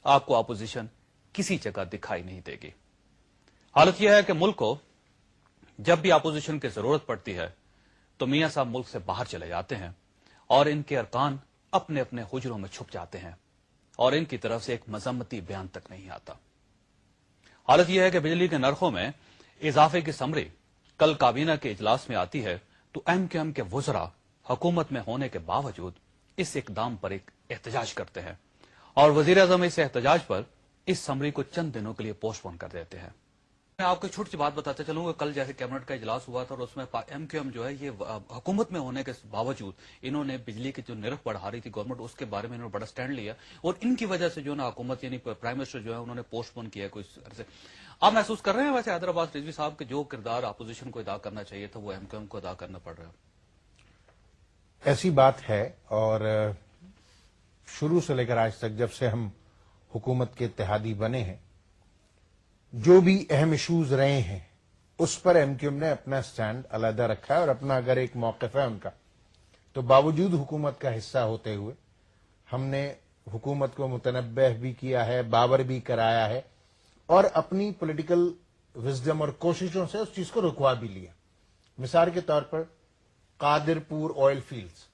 آپ کو अपोजिशन किसी जगह दिखाई नहीं देगी। हालत यह है कि मुल्क को जब भी अपोजिशन की जरूरत पड़ती है तो मियां साहब मुल्क से बाहर चले जाते हैं और इनके अरकान अपने अपने हुजरों में छुप जाते हैं और इनकी तरफ से एक मजम्मती बयान तक नहीं आता। हालत यह है कि बिजली के नरखों में इजाफे की समरी कल काबीना के इजलास में आती है तो एमक्यूएम के वुजरा हुकूमत में होने के बावजूद इस इकदाम पर एक एहतजाज करते हैं और वजीर आजम इस एहतजाज पर इस समरी को चंद दिनों के लिए पोस्टपोन कर देते हैं। मैं आपको छोटी सी बात बताते चलूंगा, कल जैसे कैबिनेट का इजलास हुआ था और उसमें एमक्यूएम जो है ये हुकूमत में होने के बावजूद इन्होंने बिजली की जो निरख बढ़ा रही थी गवर्नमेंट, उसके बारे में इन्होंने बड़ा स्टैंड लिया और इनकी वजह से जो ना हुकूमत यानी प्राइम मिनिस्टर जो है उन्होंने पोस्टपोन किया कोई से। आप महसूस कर रहे हैं वैसे हैदराबाद रिजवी साहब के जो किरदार अपोजिशन को अदा करना चाहिए था वो एमक्यूएम को अदा करना पड़ रहा है? ऐसी बात है और शुरू से लेकर आज तक जब से हम हुकूमत के इत्तेहादी बने हैं, जो भी अहम इश्यूज रहे हैं उस पर एमक्यूएम ने अपना स्टैंड अलहदा रखा है और अपना अगर एक मौक़िफ़ है उनका, तो बावजूद हुकूमत का हिस्सा होते हुए हमने हुकूमत को मुतनब्बह भी किया है, बावर भी कराया है और अपनी पॉलिटिकल विजडम और कोशिशों से उस चीज को रुकवा भी लिया। मिसाल के तौर पर कादिरपुर ऑयल फील्ड्स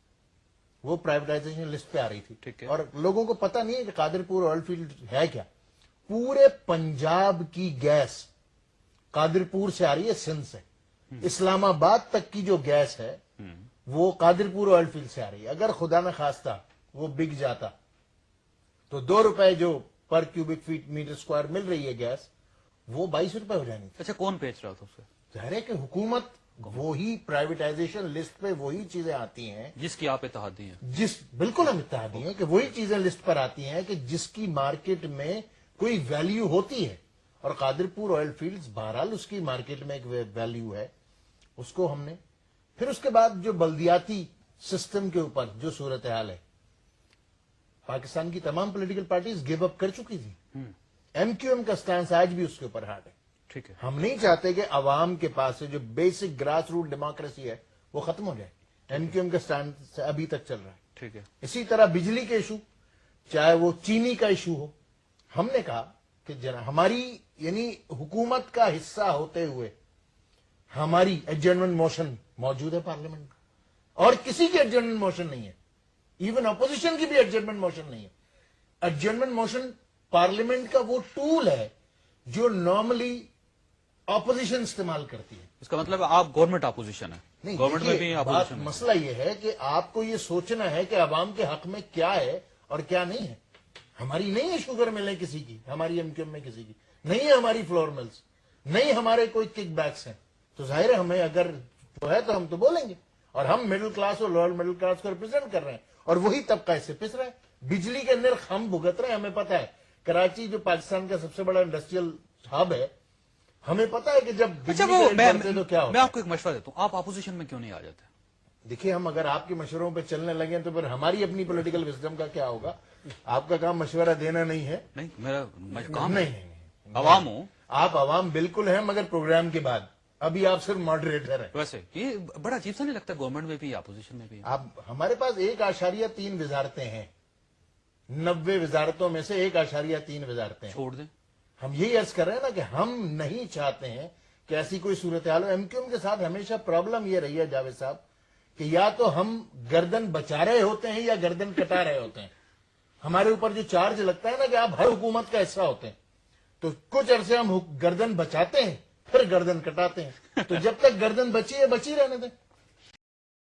वो प्राइवेटाइजेशन लिस्ट पे आ रही थी और लोगों को पता नहीं है कि कादिरपुर ऑयल फील्ड है क्या। पूरे पंजाब की गैस कादिरपुर से आ रही है, सिंध से। इस्लामाबाद तक की जो गैस है वो कादिरपुर ऑयल फील्ड से आ रही है। अगर खुदा न खास्ता वो बिक जाता तो ₹2 जो पर क्यूबिक फीट मीटर स्क्वायर मिल रही है गैस, वो ₹22 हो जानी। अच्छा, कौन बेच रहा था उसे? जाहिर है कि हुकूमत, वही प्राइवेटाइजेशन लिस्ट पे वही चीजें आती हैं जिसकी आप इत्तेहादी हैं। बिल्कुल हम इत्तेहादी हैं कि वही चीजें लिस्ट पर आती हैं कि जिसकी मार्केट में कोई वैल्यू होती है और कादिरपुर ऑयल फील्ड्स बहरहाल उसकी मार्केट में एक वैल्यू है, उसको हमने फिर उसके बाद जो बल्दियाती सिस्टम के ऊपर जो सूरत हाल है, पाकिस्तान की तमाम पॉलिटिकल पार्टीज गिव अप कर चुकी थी। एमक्यूएम का स्टैंड आज भी उसके ऊपर हार्ड है। ठीक है, हम नहीं चाहते कि अवाम के पास से जो बेसिक ग्रास रूट डेमोक्रेसी है वो खत्म हो जाए। एमक्यूएम का स्टैंड अभी तक चल रहा है। ठीक है। इसी तरह बिजली के इशू, चाहे वो चीनी का इशू हो, हमने कहा कि हमारी यानी हुकूमत का हिस्सा होते हुए हमारी एडजर्नमेंट मोशन मौजूद है पार्लियामेंट में और किसी की एडजर्नमेंट मोशन नहीं है, इवन अपोजिशन की भी एडजर्नमेंट मोशन नहीं है। एडजर्नमेंट मोशन पार्लियामेंट का वो टूल है जो नॉर्मली ऑपोजिशन इस्तेमाल करती है। इसका मतलब आप गवर्नमेंट अपोजिशन है? नहीं, गवर्नमेंट में भी अपोजिशन। मसला यह है कि आपको ये सोचना है कि अवाम के हक में क्या है और क्या नहीं है। हमारी नहीं है शुगर मिलें किसी की, हमारी एमक्यूएम में किसी की नहीं है, हमारी फ्लोर मिल्स नहीं, हमारे कोई किक बैक्स हैं। तो जाहिर है हमें अगर वो है तो हम तो बोलेंगे और हम मिडिल क्लास और लोअर मिडिल क्लास को रिप्रेजेंट कर रहे हैं और वही तबका इससे पिस रहा है। बिजली के निर्ख हम भुगत रहे हैं। हमें पता है कराची जो पाकिस्तान का सबसे बड़ा इंडस्ट्रियल हब है, हमें पता है कि जब अच्छा वो तो क्या होता है। मैं आपको एक मशवरा देता हूं, आप अपोजिशन में क्यों नहीं आ जाते? देखिए, हम अगर आपके मशवरों पे चलने लगे तो फिर हमारी अपनी पॉलिटिकल विजडम का क्या होगा? आपका काम मशवरा देना नहीं है। नहीं, मेरा काम नहीं, अवाम हूं। आप अवाम बिल्कुल हैं, मगर प्रोग्राम के बाद अभी आप सिर्फ मॉडरेटर हैं। वैसे ये बड़ा अजीब सा नहीं लगता गवर्नमेंट में भी अपोजिशन में भी? आप हमारे पास 1.3 वजारतें हैं, 90 वजारतों में से 1.3 वजारतें छोड़ दें। हम यही अर्ज कर रहे हैं ना कि हम नहीं चाहते हैं कि ऐसी कोई सूरत हाल हो। एमक्यूएम के साथ हमेशा प्रॉब्लम यह रही है जावेद साहब कि या तो हम गर्दन बचा रहे होते हैं या गर्दन कटा रहे होते हैं। हमारे ऊपर जो चार्ज लगता है ना कि आप हर हुकूमत का हिस्सा होते हैं, तो कुछ अरसे हम गर्दन बचाते हैं फिर गर्दन कटाते हैं। तो जब तक गर्दन बची है बची रहने दें।